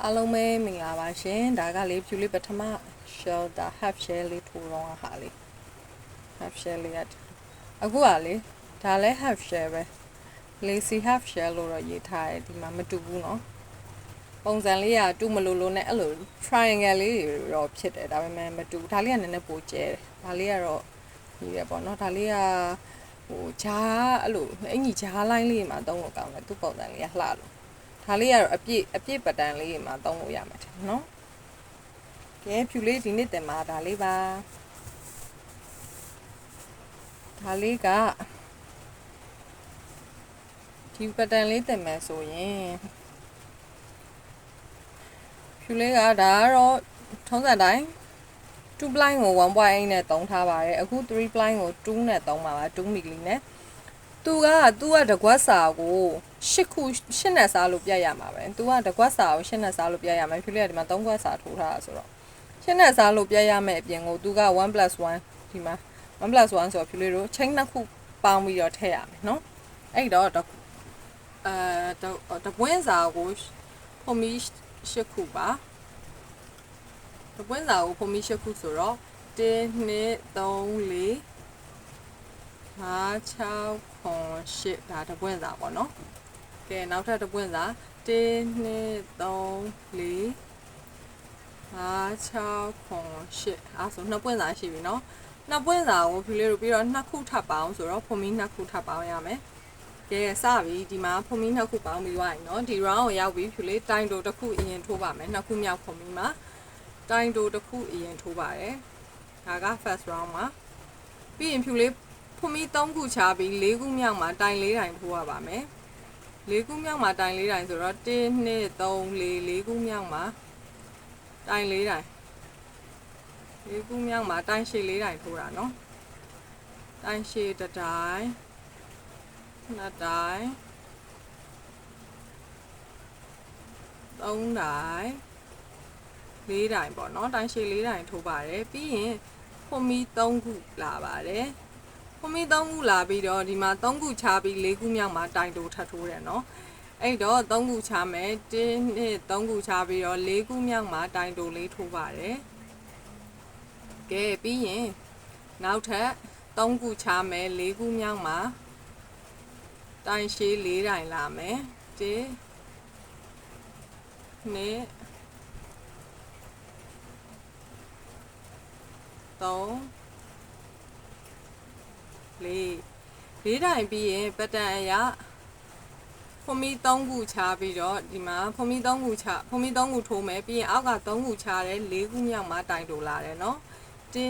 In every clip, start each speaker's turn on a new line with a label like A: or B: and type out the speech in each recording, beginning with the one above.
A: အားလုံးပဲမင်္ဂလာပါရှင်ဒါကလေးဖြူလေးပထမ shelter half shell လေးထိုးတော့ဟာလေး half shell လေးရတယ်အခုကလေဒါလည်း half shell ပဲ lacy half shell လို့တော့ရေးထားတယ်ဒီမှာမတူဘူးเนาะပုံစံလေးကတူမလို့လို့နဲ့အဲ့လို triangle လေးတွေတော့ဖြစ်တယ်ဒါပေမဲ့မတူဒါလေးကနည်းနည်းပိုကျဲတယ်ဒါလေးကတော့ဒီရပေါ့เนาะဒါလေးကဟိုဂျားအဲ့လိုအင်ကြီးဂျားလိုင်းလေးမှာတုံးလို့ကောင်းတယ်သူ့ပုံစံလေးကလှလို့ဒါလေးကတော့အပြည့်ပတန်လေးမှာတုံးလို့ရမှာတယ်နော်ကဲဖြူလေးဒီနေ့တင်မှာဒါလေးပါဒါလေးကဒီပတန်လေးတင်မယ်ဆိုရင်ဖြူလေးကဒါကတော့ထုံးစံတိုင်း2 blind ကို 1.8 နဲ့တုံးထားပါတယ်အခု3 blind ကို2နဲ့တုံးပါပါ2 ml နဲ့သူကတကွက်စာကို8နဲ့စားလို့ပြတ်ရမှာပဲသူကတကွက်စာကို8နဲ့စားလို့ပြတ်ရမယ်ဖြူလေးကဒီမှာ3ကွက်စာထိုးထားတာဆိုတော့8နဲ့စားလို့ပြတ်ရမယ်အပြင်ကိုသူက1+1ဒီမှာ1+1ဆိုတော့ဖြူလေးတို့ချိန်နှစ်ခုပေါင်းပြီးတော့ထည့်ရမယ်နော်အဲ့တော့တပွင့်စာကိုဖုန်မီ8ခုပါတပွင့်စာကိုဖုန်မီ8ခုဆိုတော့1 2 3 4 5 6 8ဒါတပွင့်စာပေါ့နော်ကဲနောက်ထပ်တပွင့်စာ1 2 3 4 5 6 8အဲ့ဆိုနှစ်ပွင့်စာရှိပြီနော်နှစ်ပွင့်စာကိုဖြူလေးတို့ပြီးတော့နှစ်ခုထပ်ပေါင်းဆိုတော့ဖုန်မီနှစ်ခုထပ်ပေါင်းရမယ်ကဲစပြီဒီမှာဖုန်မီနှစ်ခုပေါင်းပြီးသွားပြီနော်ဒီ round ကိုရောက်ပြီဖြူလေးတိုင်တိုတစ်ခုအရင်ထိုးပါမယ်နှစ်ခုမြောက်ဖုန်မီမှာတိုင်တိုတစ်ခုအရင်ထိုးပါတယ်ဒါက first round မှာပြီးရင်ဖြူလေးဖုန်မီ3ခုချပြီး4ခုမြောက်မှာတိုင်4တိုင်ထိုးရပါမယ်4ခုမြောက်မှာတိုင်4တိုင်ဆိုတော့1 2 3 4 4ခုမြောက်မှာတိုင်4တိုင်4ခုမြောက်မှာတိုင်ရှည်4တိုင်ထိုးတာနော်တိုင်ရှည်1တိုင်2တိုင်3တိုင်4တိုင်ပေါ့နော်တိုင်ရှည်4တိုင်ထိုးပါတယ်ပြီးရင်ဖုန်မီ3ခုလာပါတယ်ဖုန်မီ3ခုလာပြီးတော့ဒီမှာ3ခုချပြီး4ခုမြောက်မှာတိုင်တိုထပ်ထိုးတယ်နော်အဲ့တော့3ခုချမယ်1 2 3ခုချပြီးတော့4ခုမြောက်မှာတိုင်တိုလေးထိုးပါတယ်ကဲပြီးရင်နောက်ထပ်3ခုချမယ်4ခုမြောက်မှာတိုင်ရှည်4တိုင်လာမယ်1 2 3 4တိုင်ပြီးရင်ပတန်အရာဖုန်မီ3ခုချပြီးတော့ဒီမှာဖုန်မီ3ခုထိုးမယ်ပြီးရင်အောက်က3ခုချတယ်4ခုမြောက်မှာတိုင်တိုလာတယ်နော်1 2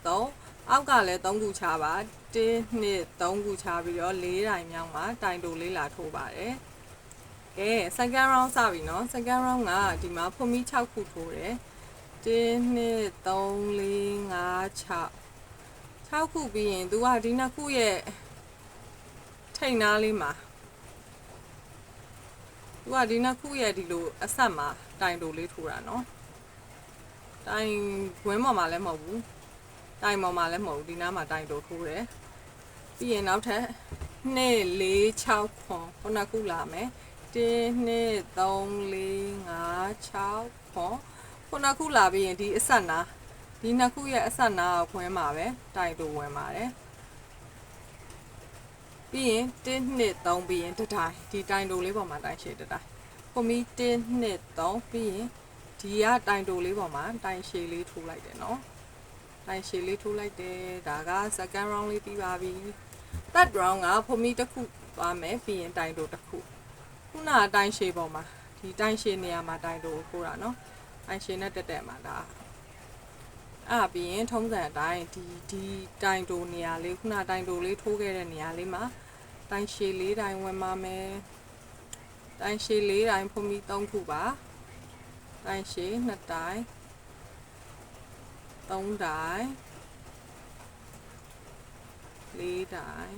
A: 3အောက်ကလည်း3ခုချပါ1 2 3ခုချပြီးတော့4တိုင်မြောက်မှာတိုင်တိုလေးလာထိုးပါတယ်ကဲ second round စပြီနော် second round ကဒီမှာဖုန်မီ6ခုထိုးတယ်1 2 3 4 5 6ခုပြီးရင်သူကဒီနှစ်ခုရဲ့ထိတ်နားလေးမှာသူကဒီနှစ်ခုရဲ့ဒီလိုအဆက်မှာတိုင်တိုလေးထိုးတာနော်တိုင်ဝင်းပေါ်မှာလည်းမဟုတ်ဘူးတိုင်ပေါ်မှာလည်းမဟုတ်ဘူးဒီနားမှာတိုင်တိုထိုးတယ်ပြီးရင်နောက်ထပ်2 4 6ခုခုလာမယ်1 2 3 4 5 6ခုခုလာပြီးရင်ဒီအဆက်နာဒီနှစ်ခုရဲ့အဆက်နာကိုခွင်းမှာပဲတိုင်တိုဝင်ပါတယ်ပြီးရင်1 2 3ပြီးရင်တတိုင်ဒီတိုင်တိုလေးပေါ်မှာတိုင်ရှည်တတိုင်ဖုန်မီ1 2 3ပြီးရင်ဒီကတိုင်တိုလေးပေါ်မှာတိုင်ရှည်လေးထိုးလိုက်တယ်နော်တိုင်ရှည်လေးထိုးလိုက်တယ်ဒါက second round လေးပြီးပါပြီ third round ကဖုန်မီတစ်ခုသွားမယ်ပြီးရင်တိုင်တိုတစ်ခုခုနကတိုင်ရှည်ပေါ်မှာဒီတိုင်ရှည်နေရာမှာတိုင်တိုကိုထိုးတာနော်တိုင်ရှည်နဲ့တက်မှာဒါအဲ့ပြီးရင်ထုံးစံအတိုင်းဒီတိုင်တိုနေရာလေးခုနတိုင်တိုလေးထိုးခဲ့တဲ့နေရာလေးမှာတိုင်ရှည်4တိုင်ဝင်ပါမယ်တိုင်ရှည်4တိုင်ဖုန်မီ3ခုပါတိုင်ရှည်2တိုင်3တိုင်4တိုင်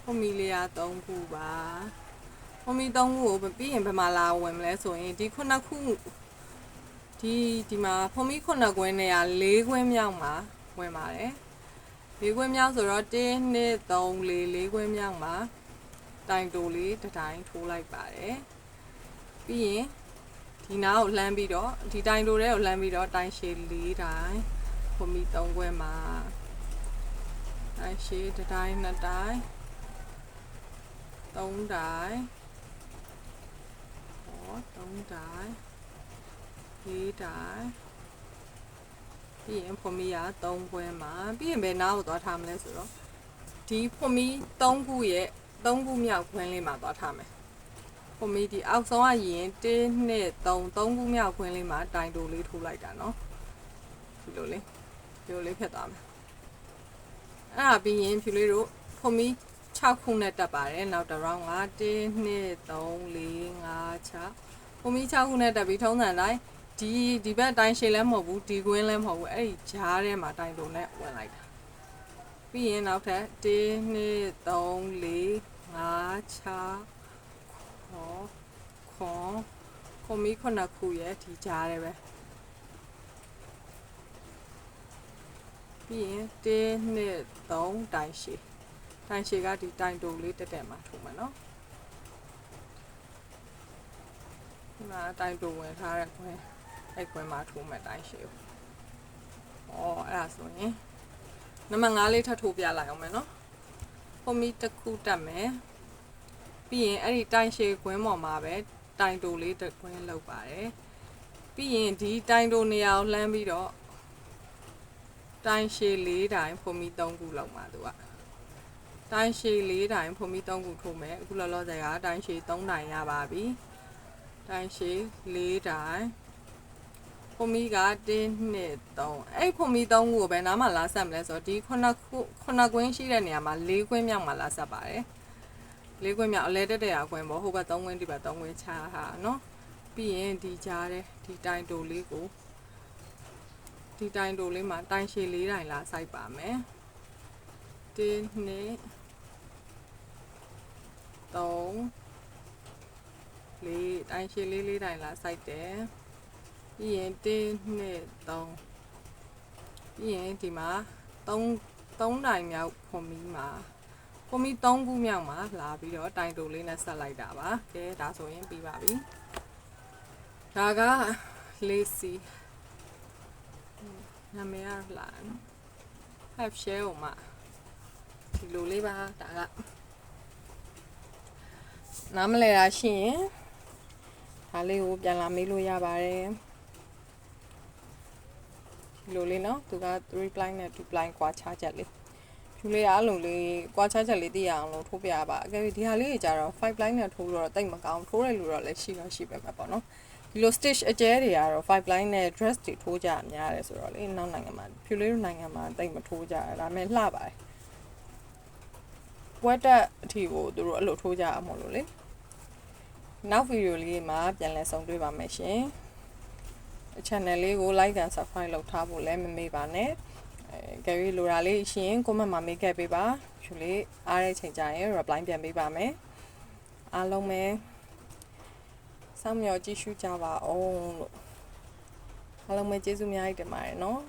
A: ဖုန်မီလေးက3ခုပါဖုန်မီ3ခုကိုပြီးရင်ဘယ်မှာလာဝင်မလဲဆိုရင်ဒီခုနှစ်ခုဒီမှာဖုန်မီ9ခွင်းနဲ့က4ခွင်းမြောက်မှာဝင်ပါတယ်4ခွင်းမြောက်ဆိုတော့1 2 3 4ခွင်းမြောက်မှာတိုင်တိုလေးတစ်တိုင်းထိုးလိုက်ပါတယ်ပြီးရင် ဒီနားကိုလှမ်းပြီးတော့ဒီတိုင်တိုတဲ့ကိုလှမ်းပြီးတော့တိုင်ရှည်4တိုင်ဖွန်ပြီး3ခွဲမှာတိုင်ရှည်1တိုင်2တိုင်3တိုင်3တိုင်4တိုင်ပြီးရင်ဖွန်ပြီးရ3ခွဲမှာပြီးရင်ဘယ်နားကိုသွားထားမလဲဆိုတော့ဒီဖွန်ပြီး3ခုရဲ့3ခုမြောက်ခွင်းလေးမှာသွားထားမယ်ဖွန်ပြီးဒီအောက်ဆုံးကရင်1 2 3ခုမြောက်ခွင်းလေးမှာတိုင်တိုလေးထိုးလိုက်တာเนาะဒီလိုလေးဖြတ်သွားမယ်အဲ့ဒါပြီးရင်ဖြူလေးတို့ဖွန်ပြီး6ခုနဲ့တက်ပါတယ်နောက်တစ် round က1 2 3 4 5 6ဖွန်ပြီး6ခုနဲ့တက်ပြီးထုံးစံတိုင်းဒီဘက်တိုင်ရှည်လည်းမဟုတ်ဘူးဒီကွင်းလည်းမဟုတ်ဘူးအဲ့ဒီကြားထဲမှာတိုင်တိုနဲ့ဝင်လိုက်တာပြီးရင်နောက်ထပ်1 2 3 4 5 6ခွန်မီ9ခုရဲ့ဒီကြားထဲပဲပြီးရင်1 2 3တိုင်ရှည်ကဒီတိုင်တိုလေးတက်မှာထုံးမယ်နော်ဒီမှာတိုင်တိုဝင်ထားတဲ့ခွင်းအဲ့ခွင်းမှာထိုးမယ်တိုင်ရှည်ကိုအဲ့ဒါဆိုရင်နံပါတ်5လေးထပ်ထိုးပြလိုက်အောင်မယ်နော်ခွန်မီတစ်ခုတက်မယ်ပြီးရင်အဲ့ဒီတိုင်ရှည်ခွင်းပေါ်မှာပဲတိုင်တိုလေးတစ်ခွင်းလောက်ပါတယ်ပြီးရင်ဒီတိုင်တိုနေရာကိုလှမ်းပြီးတော့တိုင်ရှည်4တိုင်ဖွန်မီ3ခုလောက်မှာသူကတိုင်ရှည်4တိုင်ဖွန်မီ3ခုထိုးမယ်အခုလောလောဆယ်ကတိုင်ရှည်3တိုင်ရပါပြီတိုင်ရှည်4တိုင်ဖွန်မီက1 2 3အဲ့ဖွန်မီ3ခုကိုပဲနားမှာလာဆက်မလဲဆိုတော့ဒီ9ကွင်းရှိတဲ့နေရာမှာ4ကွင်းမြောက်မှာလာဆက်ပါတယ်4ကွင်းမြောက်အလဲတက်တဲ့ကွင်းပေါ့ဟိုဘက်3ကွင်းဒီဘက်3ကွင်းချဟာနော်ပြီးရင်ဒီကြားတဲ့ဒီတိုင်တိုလေးကိုဒီတိုင်တိုလေးမှာတိုင်ရှည်4တိုင်လာစိုက်ပါမယ်1 2 3 4တိုင်ရှည်4တိုင်လာစိုက်တယ်ပြီးရင်1 2 3ပြီးရင်ဒီမှာ3တိုင်မြောက်ဖွန်မီမှာဖွန်မီ3ခုမြောက်မှာလာပြီးတော့တိုင်တိုလေးနဲ့ဆက်လိုက်တာပါကဲဒါဆိုရင်ပြီးပါပြီဒါကလေးစီနာမည်ရလားနော် have share ကိုမှဒီလိုလေးပါဒါကနားမလဲတာရှိရင်ဒါလေးကိုပြန်လာမေးလို့ရပါတယ်ဒီလိုလေးနော်သူက3 blind နဲ့2 blind ကွာခြားချက်လေးဖြူလေးအားလုံးလေးကွာခြားချက်လေးသိရအောင်လို့ထိုးပြပါအကယ်ဒီဟာလေးကြီးကြတော့5 blind နဲ့ထိုးတော့တိတ်မကောင်းထိုးတဲ့လူတော့လည်းရှိပဲမှာပေါ့နော်ဒီလို stitch အကျဲတွေကတော့5 line နဲ့ dress တွေထိုးကြအများတယ်ဆိုတော့လေနောက်နိုင်ငံမှာဖြူလေးတို့နိုင်ငံမှာတိတ်မထိုးကြရဒါပေမဲ့လှပါတယ်ဝက်တက်အထီကိုသူတို့အဲ့လိုထိုးကြအောင်မို့လို့လေနောက်ဗီဒီယိုလေးမှာပြန်လည်ဆုံတွေ့ပါမယ်ရှင် channel လေးကို like and subscribe လုပ်ထားဖို့လည်းမမေ့ပါနဲ့ကြွေးလိုတာလေးရှင် comment မှာမေးခဲ့ပေးပါဖြူလေးအားတဲ့ချိန်ကြရင် reply ပြန်ပေးပါမယ်အားလုံးပဲစောင့်မျှော်ကြည့်ရှုကြပါအောင်လို့အားလုံးပဲကျေးဇူးများကြီးတင်ပါတယ်နော်